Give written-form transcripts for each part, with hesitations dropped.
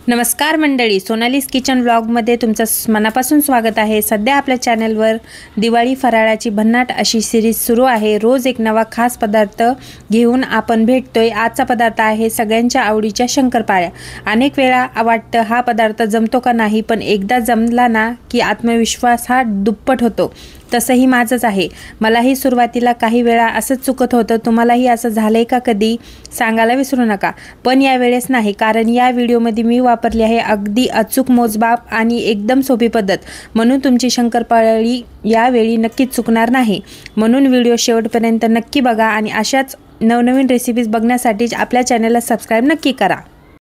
नमस्कार मंडळी, सोनालीज किचन व्लॉगमध्ये तुमचं मनापासून स्वागत आहे। सध्या आपल्या चॅनलवर दिवाळी फराळाची भन्नाट अशी सिरीज सुरू आहे। रोज एक नवा खास पदार्थ घेऊन आपण भेटतोय। आजचा पदार्थ आहे सगळ्यांच्या आवडीच्या शंकरपाळ्या। अनेक वेळा वाटतं हा पदार्थ जमतो का नाही, पण एकदा जमला ना की आत्मविश्वास हा दुप्पट होतो। तसंही माझंच आहे। मलाही सुरुवातीला काही वेळा असंच चुकत होतं। तुम्हालाही असं झालंय का कधी? सांगायला विसरू नका। पण या वेळेस नाही, कारण या व्हिडिओमध्ये मी वापरली आहे अगदी अचूक मोजमाप आणि एकदम सोपी पद्धत, म्हणून तुमची शंकरपाळी यावेळी नक्कीच चुकणार नाही। म्हणून व्हिडिओ शेवटपर्यंत नक्की बघा आणि अशाच नवनवीन रेसिपीज बघण्यासाठी आपल्या चॅनलला सबस्क्राईब नक्की करा।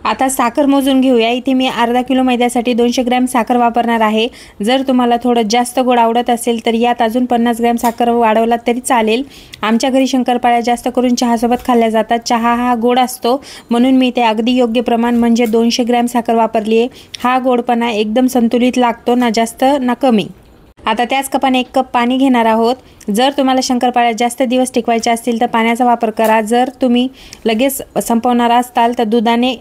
आता साखर मोजून घेऊया। इथे मी अर्धा किलो मैद्यासाठी 200 ग्रॅम साखर वापरणार आहे। जर तुम्हाला थोडं जास्त गोड आवडत असेल तर यात अजून 50 ग्रॅम साखर वाढवला तरी चालेल। आमच्या घरी शंकरपाळ्या जास्त करून चहासोबत खाल्ल्या जातात। चहा हा गोड असतो, म्हणून मी ते अगदी योग्य प्रमाण म्हणजे 200 ग्रॅम साखर वापरली आहे। हा गोडपणा एकदम संतुलित लागतो, ना जास्त ना कमी। आता त्याच कपाने 1 कप पाणी घेणार आहोत। जर तुम्हाला शंकरपाळ्या जास्त दिवस टिकवायच्या असतील तर पाण्याचा वापर करा। जर तुम्ही लगेच संपवणार असाल तर दुधाने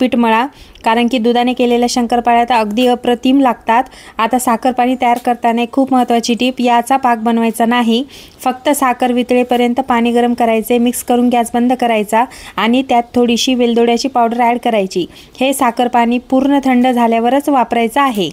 पीठ मळा, कारण की दुधाने केलेल्या शंकरपाळ्या तर अगदी अप्रतिम लागतात। आता साखर पाणी तयार करताना खूप महत्त्वाची टीप, याचा पाक बनवायचा नाही, फक्त साखर वितळेपर्यंत पाणी गरम करायचे, मिक्स करून गॅस बंद करायचा आणि त्यात थोडीशी वेलदोड्याची पावडर ॲड करायची। हे साखर पाणी पूर्ण थंड झाल्यावरच वापरायचं आहे।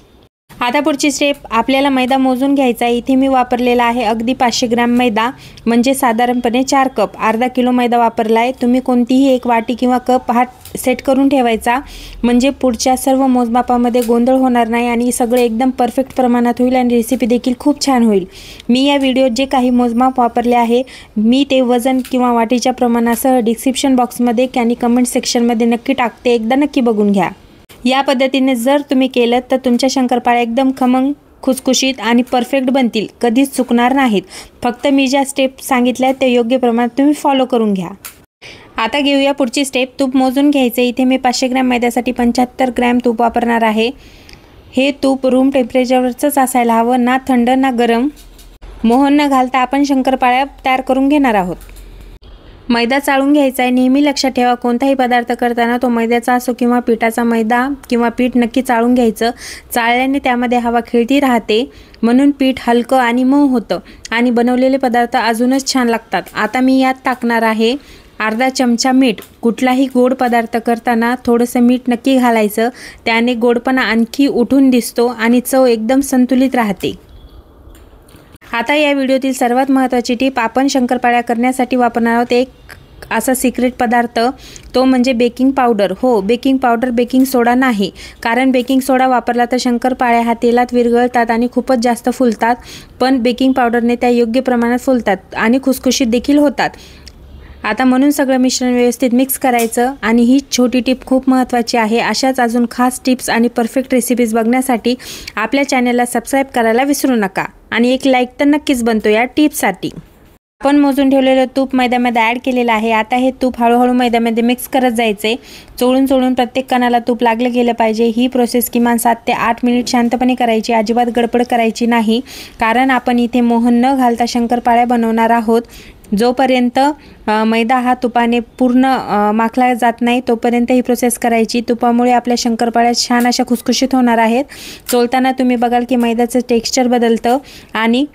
आता पुढची स्टेप, आपल्याला मैदा मोजून घ्यायचा आहे। इथे मी वापरलेला आहे अगदी 500 ग्रॅम मैदा, म्हणजे साधारणपणे 4 कप। अर्धा किलो मैदा वापरला आहे। तुम्ही कोणतीही एक वाटी किंवा कप हा सेट करून ठेवायचा, म्हणजे पुढच्या सर्व मोजमापामध्ये गोंधळ होणार नाही आणि सगळे एकदम परफेक्ट प्रमाणात होईल आणि रेसिपी देखील खूप छान होईल। मी या व्हिडिओत जे काही मोजमाप वापरले आहे, मी ते वजन किंवा वाटीच्या प्रमाणासह डिस्क्रिप्शन बॉक्समध्ये आणि कमेंट सेक्शनमध्ये नक्की टाकते, एकदा नक्की बघून घ्या। या पद्धतीने जर तुम्ही केलं तर तुमच्या शंकरपाळ्या एकदम खमंग, खुसखुशीत आणि परफेक्ट बनतील, कधीच चुकणार नाहीत। फक्त मी ज्या स्टेप सांगितल्या ते योग्य प्रमाणात तुम्ही फॉलो करून घ्या। आता घेऊया पुढची स्टेप, तूप मोजून घ्यायचे। इथे मी 500 ग्रॅम मैद्यासाठी 75 ग्रॅम तूप वापरणार आहे। हे तूप रूम टेम्परेचरवरच असायला हवं, ना थंड ना गरम। मोहन न घालता आपण शंकरपाळ्या तयार करून घेणार आहोत। मैदा चाळून घ्यायचा आहे। नेहमी लक्षात ठेवा, कोणताही पदार्थ करताना तो मैद्याचा असो किंवा पिठाचा, मैदा किंवा पीठ नक्की चाळून घ्यायचं। चाळल्याने त्यामध्ये हवा खेळती राहते, म्हणून पीठ हलकं आणि मऊ होतं आणि बनवलेले पदार्थ अजूनच छान लागतात। आता मी यात टाकणार आहे अर्धा चमचा मीठ। कुठलाही गोड पदार्थ करताना थोडंसं मीठ नक्की घालायचं, त्याने गोडपणा आणखी उठून दिसतो आणि चव एकदम संतुलित राहते। आता या व्हिडिओतील सर्वात महत्त्वाची टीप, आपण शंकरपाळ्या करण्यासाठी वापरणार आहोत एक असा सिक्रेट पदार्थ, तो म्हणजे बेकिंग पावडर। हो, बेकिंग पावडर, बेकिंग सोडा नाही, कारण बेकिंग सोडा वापरला तर शंकरपाळ्या हा तेलात विरघळतात आणि खूपच जास्त फुलतात, पण बेकिंग पावडरने त्या योग्य प्रमाणात फुलतात आणि खुसखुशीत देखील होतात। आता म्हणून सगळं मिश्रण व्यवस्थित मिक्स करायचं आणि ही छोटी टिप खूप महत्त्वाची आहे। अशाच अजून खास टिप्स आणि परफेक्ट रेसिपीज बघण्यासाठी आपल्या चॅनलला सबस्क्राईब करायला विसरू नका आणि एक लाईक तर नक्कीच बनतो या टिप्ससाठी। आपण मोजून ठेवलेलं तूप मैद्यामध्ये ॲड केलेलं आहे। आता हे तूप हळूहळू मैद्यामध्ये मिक्स करत जायचे। चोळून प्रत्येक कणाला तूप लागलं गेलं पाहिजे। ही प्रोसेस किमान 7 ते 8 मिनिट शांतपणे करायची, अजिबात गडबड करायची नाही, कारण आपण इथे मोहन न घालता शंकरपाळ्या बनवणार आहोत। जोपर्यंत मैदा हा तुपाने पूर्ण माखला जात नाही तोपर्यंत ही प्रोसेस करायची। तुपामुळे आपल्या शंकरपाळ्या छान अशा खुसखुशीत होणार आहेत। चोळताना तुम्ही बघाल की मैद्याचं टेक्स्चर बदलतं आणि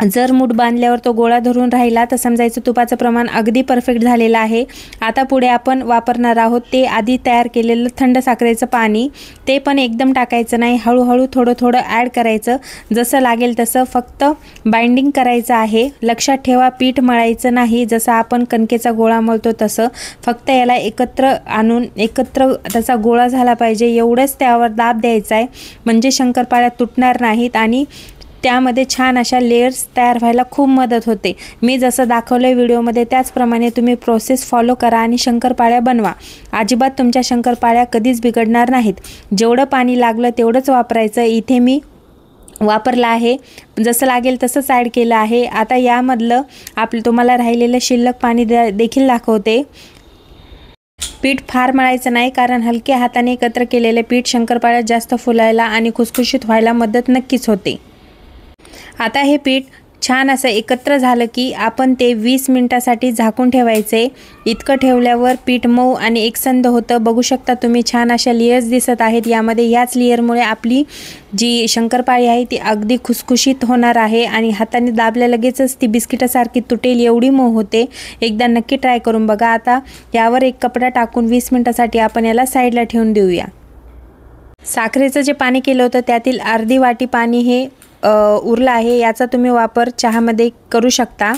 जर मूठ बांधल्यावर तो गोळा धरून राहिला तर समजायचं तुपाचं प्रमाण अगदी परफेक्ट झालेलं आहे। आता पुढे आपण वापरणार आहोत ते आधी तयार केलेलं थंड साखरेचं पाणी। ते पण एकदम टाकायचं नाही, हळूहळू थोडं ॲड करायचं, जसं लागेल तसं, फक्त बाइंडिंग करायचं आहे। लक्षात ठेवा, पीठ मळायचं नाही, जसं आपण कणकेचा गोळा मळतो तसं, फक्त याला एकत्र आणून एकत्र त्याचा गोळा झाला पाहिजे, एवढंच त्यावर दाब द्यायचा आहे, म्हणजे शंकरपाळ्या तुटणार नाहीत आणि त्यामध्ये छान अशा लेयर्स तयार व्हायला खूप मदत होते। मी जसं दाखवलं व्हिडिओमध्ये त्याचप्रमाणे तुम्ही प्रोसेस फॉलो करा आणि शंकरपाळ्या बनवा। अजिबात तुमच्या शंकरपाळ्या कधीच बिघडणार नाहीत। जेवढं पाणी लागलं तेवढंच वापरायचं। इथे मी वापरलं आहे, जसं लागेल तसंच ॲड केलं आहे। आता यामधलं तुम्हाला राहिलेलं शिल्लक पाणी देखील दाखवते। पीठ फार मळायचं नाही, कारण हलक्या हाताने एकत्र केलेले पीठ शंकरपाळ्या जास्त फुलायला आणि खुसखुशीत व्हायला मदत नक्कीच होते। आता हे पीठ छान असं एकत्र झालं की आपण ते 20 मिनिटासाठी झाकून ठेवायचे। इतकं ठेवल्यावर पीठ मऊ आणि एकसंध होतं। बघू शकता तुम्ही छान अशा लेयर्स दिसत आहेत यामध्ये। याच लेयरमुळे आपली जी शंकरपाळी आहे ती अगदी खुसखुशीत होणार आहे आणि हाताने दाबल्या लगेचच ती बिस्किटासारखी तुटेल एवढी मऊ होते। एकदा नक्की ट्राय करून बघा। आता यावर एक कपडा टाकून 20 मिनिटासाठी आपण याला साईडला ठेवून देऊया। साखरेचं जे पाणी केलं होतं त्यातील अर्धी वाटी पाणी हे उरला आहे। याचा तुम्ही वापर चहामध्ये करू शकता।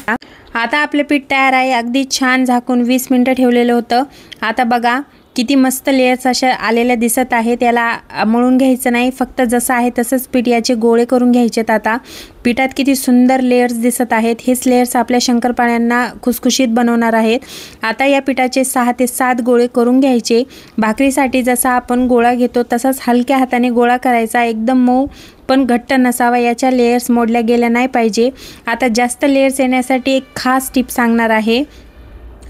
आता आपले पीठ तयार आहे। अगदी छान झाकून 20 मिनिटं ठेवलेलं होतं। आता बघा किती मस्त लेयर्स अशा आलेल्या दिसत आहेत। त्याला मळून घ्यायचं नाही, फक्त जसं आहे तसंच पीठ याचे गोळे करून घ्यायचेत। आता पिठात किती सुंदर लेयर्स दिसत आहेत। हेच लेयर्स आपल्या शंकरपाळ्यांना खुसखुशीत बनवणार आहेत। आता या पिठाचे 6 ते 7 गोळे करून घ्यायचे। भाकरीसाठी जसा आपण गोळा घेतो तसाच हलक्या हाताने गोळा करायचा। एकदम मऊ पण घट्ट नसावा, याच्या लेयर्स मोडल्या गेल्या नाही पाहिजे। आता जास्त लेयर्स येण्यासाठी एक खास टिप सांगणार आहे।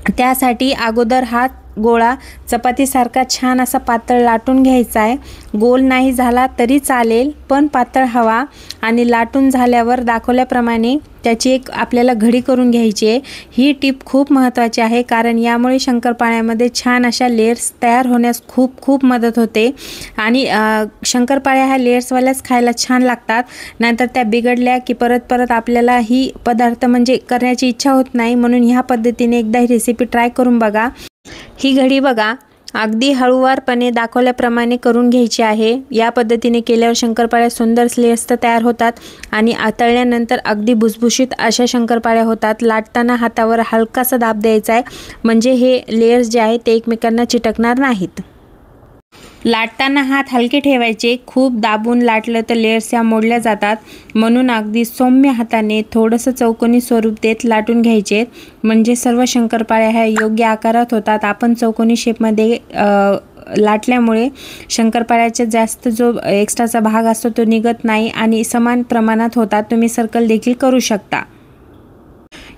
त्यासाठी अगोदर हा गोळा चपातीसारखा छान असा पातळ लाटून घ्यायचा आहे। गोल नाही झाला तरी चालेल, पण पातळ हवा। आणि लाटून झाल्यावर दाखवल्याप्रमाणे त्याची एक आपल्याला घडी करून घ्यायची आहे। ही टिप खूप महत्त्वाची आहे, कारण यामुळे शंकरपाळ्यामध्ये छान अशा लेयर्स तयार होण्यास खूप मदत होते। आणि शंकरपाळ्या ह्या लेयर्सवाल्याच खायला छान लागतात, नंतर त्या बिघडल्या की परत आपल्याला ही पदार्थ म्हणजे करण्याची इच्छा होत नाही। म्हणून ह्या पद्धतीने एकदा ही रेसिपी ट्राय करून बघा। ही घडी बघा अगदी हळूवारपणे दाखवल्याप्रमाणे करून घ्यायची आहे। या पद्धतीने केल्यावर शंकरपाळ्या सुंदर लेयर्स तयार होतात आणि तळल्यानंतर अगदी भुसभुशीत अशा शंकरपाळ्या होतात। लाटताना हातावर हलकासा दाब द्यायचा आहे, म्हणजे हे लेयर्स जे आहेत ते एकमेकांना चिटकणार नाहीत। लाटताना हात हलके ठेवायचे। खूप दाबून लाटलं तर लेयर्स या मोडल्या जातात, म्हणून अगदी सौम्य हाताने थोडंसं चौकोनी स्वरूप देत लाटून घ्यायचे, म्हणजे सर्व शंकरपाळ्या ह्या योग्य आकारात होतात। आपण चौकोनी शेपमध्ये लाटल्यामुळे शंकरपाळ्याचा जास्त जो एक्स्ट्राचा भाग असतो तो निघत नाही आणि समान प्रमाणात होतात। तुम्ही सर्कल देखील करू शकता।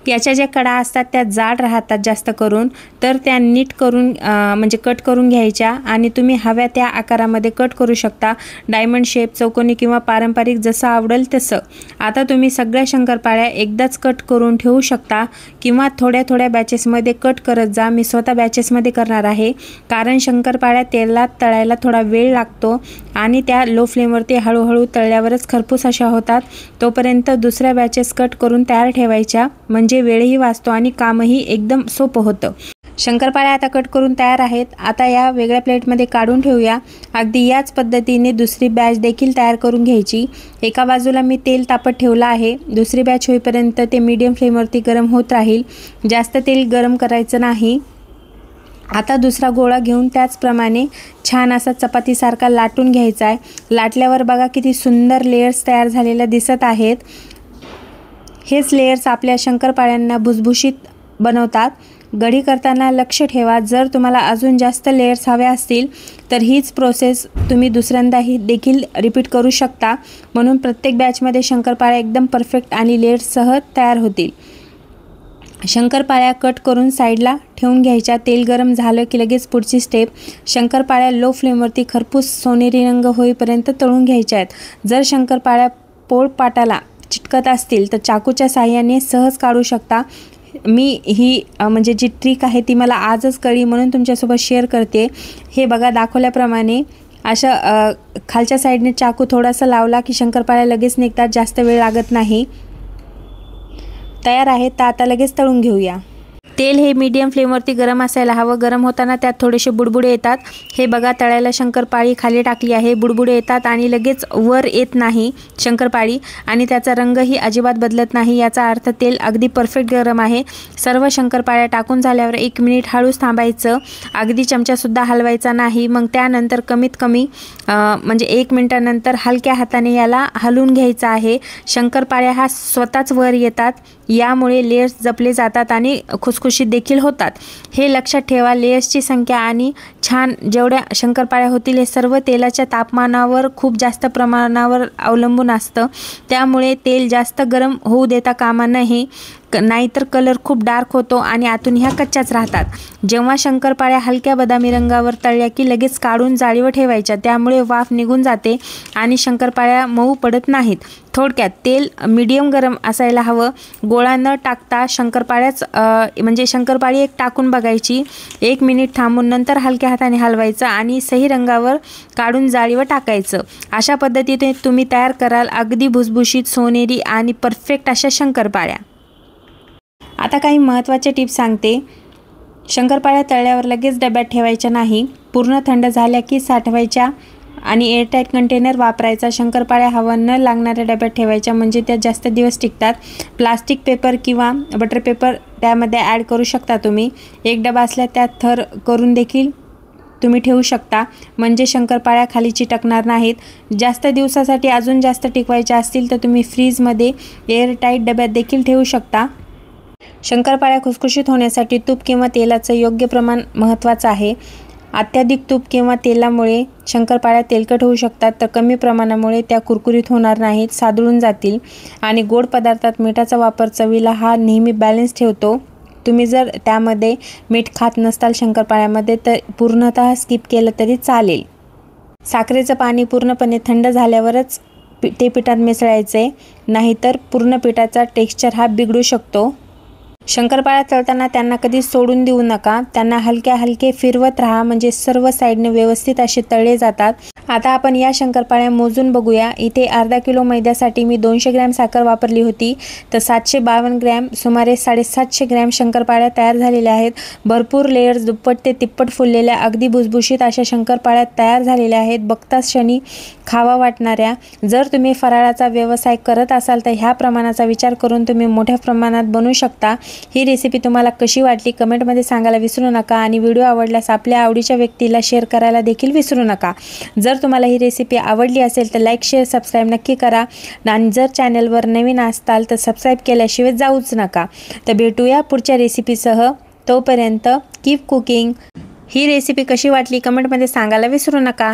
याच्या ज्या कडा असतात त्या जाड राहतात जास्त करून, तर त्या नीट करून म्हणजे कट करून घ्यायच्या आणि तुम्ही हव्या त्या आकारामध्ये कट करू शकता। डायमंड शेप, चौकोनी किंवा पारंपरिक जसं आवडेल तसं। आता तुम्ही सगळ्या शंकरपाळ्या एकदाच कट करून ठेवू शकता किंवा थोड्या बॅचेसमध्ये कट करत जा। मी स्वतः बॅचेसमध्ये करणार आहे, कारण शंकरपाळ्या तेलात तळायला थोडा वेळ लागतो आणि त्या लो फ्लेमवरती हळूहळू तळल्यावरच खरपूस अशा होतात। तोपर्यंत दुसऱ्या बॅचेस कट करून तयार ठेवायच्या, म्हणजे वेळही वाचतो आणि कामही एकदम सोपं होतं। शंकरपाळ्या आता कट करून तयार आहेत। आता या वेगळ्या प्लेटमध्ये काढून ठेवूया। अगदी याच पद्धतीने दुसरी बॅच देखील तयार करून घ्यायची। एका बाजूला मी तेल तापत ठेवलं आहे, दुसरी बॅच होईपर्यंत ते मीडियम फ्लेमवरती गरम होत राहील। जास्त तेल गरम करायचं नाही। आता दुसरा गोळा घेऊन त्याचप्रमाणे छान असा चपातीसारखा लाटून घ्यायचा आहे। लाटल्यावर बघा किती सुंदर लेयर्स तयार झालेल्या दिसत आहेत। हेच लेयर्स आपल्या शंकरपाळ्यांना भुसभुशीत बनवतात। घडी करताना लक्ष ठेवा, जर तुम्हाला अजून जास्त लेयर्स हव्या असतील तर हीच प्रोसेस तुम्ही दुसऱ्यांदाही देखील रिपीट करू शकता, म्हणून प्रत्येक बॅचमध्ये शंकरपाळ्या एकदम परफेक्ट आणि लेयर्ससह तयार होतील। शंकरपाळ्या कट करून साईडला ठेवून घ्यायच्या। तेल गरम झालं की लगेच पुढची स्टेप, शंकरपाळ्या लो फ्लेमवरती खरपूस सोनेरी रंग होईपर्यंत तळून घ्यायच्या आहेत। जर शंकरपाळ्या पोळपाटाला चिटकत असतील तर चाकूच्या साहाय्याने सहज काढू शकता। मी ही म्हणजे जी ट्रिक आहे ती मला आजच कळली, म्हणून तुमच्यासोबत शेअर करते। हे बघा दाखवल्याप्रमाणे अशा खालच्या साईडने चाकू थोडासा लावला की शंकरपाळ्या लगेच निघतात, जास्त वेळ लागत नाही। तयार आहेत, तर आता लगेच तळून घेऊया। तेल हे मीडियम फ्लेमवरती गरम असायला हवं। गरम होताना त्यात थोडेसे बुडबुडे येतात। हे बघा तळायला शंकरपाळी खाली टाकली आहे, बुडबुडे येतात आणि लगेच वर येत नाही शंकरपाळी आणि त्याचा रंगही अजिबात बदलत नाही। याचा अर्थ तेल अगदी परफेक्ट गरम आहे। सर्व शंकरपाळ्या टाकून झाल्यावर 1 मिनिट हळूच थांबायचं, अगदी चमचासुद्धा हलवायचा नाही। मग त्यानंतर कमीत कमी म्हणजे 1 मिनिटानंतर हलक्या हाताने याला हलवून घ्यायचं आहे। शंकरपाळ्या हा स्वतःच वर येतात, यामुळे लेयर्स जपले जातात आणि खुसखुशीत देखील होतात। हे लक्षात ठेवा, लेयर्सची संख्या आणि छान जेवढ्या शंकरपाळ्या होतील हे सर्व तेलाच्या तापमानावर खूप जास्त प्रमाणावर अवलंबून असतं, त्यामुळे तेल जास्त गरम होऊ देता कामा नये। नाहीतर कलर खूप डार्क होतो आणि आतून ह्या कच्च्याच राहतात. जेव्हा शंकरपाळ्या हलक्या बदामी रंगावर तळल्या की लगेच काढून जाळीवर ठेवायच्या, त्यामुळे वाफ निघून जाते आणि शंकरपाळ्या मऊ पडत नाहीत. थोडक्यात तेल मीडियम गरम असायला हवं. गोळा न टाकता शंकरपाळी एक टाकून बघायची, 1 मिनिट थांबून नंतर हलक्या हाताने हलवायचं आणि सही रंगावर काढून जाळीवर टाकायचं. अशा पद्धतीने तुम्ही तयार कराल अगदी भुसभुशीत, सोनेरी आणि परफेक्ट अशा शंकरपाळ्या. आता काही महत्त्वाचे टिप्स सांगते. शंकरपाळ्या तळल्यावर लगेच डब्यात ठेवायच्या नाही, पूर्ण थंड झाल्या की साठवायच्या आणि एअरटाईट कंटेनर वापरायचा. शंकरपाळ्या हवा न लागणाऱ्या डब्यात ठेवायच्या, म्हणजे त्या जास्त दिवस टिकतात. प्लास्टिक पेपर किंवा बटर पेपर त्यामध्ये ॲड करू शकता तुम्ही. एक डबा असल्या त्यात थर करून देखील तुम्ही ठेवू शकता, म्हणजे शंकरपाळ्या खाली चिटकणार नाहीत. जास्त दिवसासाठी अजून जास्त टिकवायच्या असतील तर तुम्ही फ्रीजमध्ये एअरटाईट डब्यात देखील ठेवू शकता. शंकरपाळ्या खुसखुशीत होण्यासाठी तूप किंवा तेलाचं योग्य प्रमाण महत्त्वाचं आहे. अत्याधिक तूप किंवा तेलामुळे शंकरपाळ्या तेलकट होऊ शकतात, तर कमी प्रमाणामुळे त्या कुरकुरीत होणार नाहीत, सादळून जातील. आणि गोड पदार्थात मिठाचा वापर चवीला हा नेहमी बॅलन्स ठेवतो. तुम्ही जर त्यामध्ये मीठ खात नसताल शंकरपाळ्यामध्ये तर पूर्णतः स्किप केलं तरी चालेल. साखरेचं पाणी पूर्णपणे थंड झाल्यावरच ते पिठात मिसळायचे, नाहीतर पूर्ण पिठाचा टेक्स्चर हा बिघडू शकतो. शंकरपाळ्या तळताना त्यांना कधी सोडून देऊ नका. त्यांना हलके फिरवत राहा, म्हणजे सर्व साईडने व्यवस्थित असे तळले जातात. आता आपण या शंकरपाळ्या मोजून बघूया. इथे अर्धा किलो मैद्यासाठी मी 200 ग्रॅम साखर वापरली होती, तर 752 ग्रॅम सुमारे 750 ग्रॅम शंकरपाळ्या तयार झालेल्या आहेत. भरपूर लेयर्स दुप्पट ते तिप्पट फुललेल्या अगदी भुसभुशीत अशा शंकरपाळ्या तयार झालेल्या आहेत, बघताच क्षणी खावा वाटणाऱ्या. जर तुम्ही फराळाचा व्यवसाय करत असाल तर ह्या प्रमाणाचा विचार करून तुम्ही मोठ्या प्रमाणात बनवू शकता. ही रेसिपी तुम्हाला कशी वाटली कमेंटमध्ये सांगायला विसरू नका आणि व्हिडिओ आवडल्यास आपल्या आवडीच्या व्यक्तीला शेअर करायला देखील विसरू नका. जर तुम्हाला ही रेसिपी आवडली असेल तर लाईक, शेअर, सबस्क्राईब नक्की करा आणि जर चॅनलवर नवीन असताल तर सबस्क्राईब केल्याशिवाय जाऊच नका. तर भेटूया पुढच्या रेसिपीसह. तोपर्यंत कीप कुकिंग. ही रेसिपी कशी वाटली कमेंटमध्ये सांगायला विसरू नका.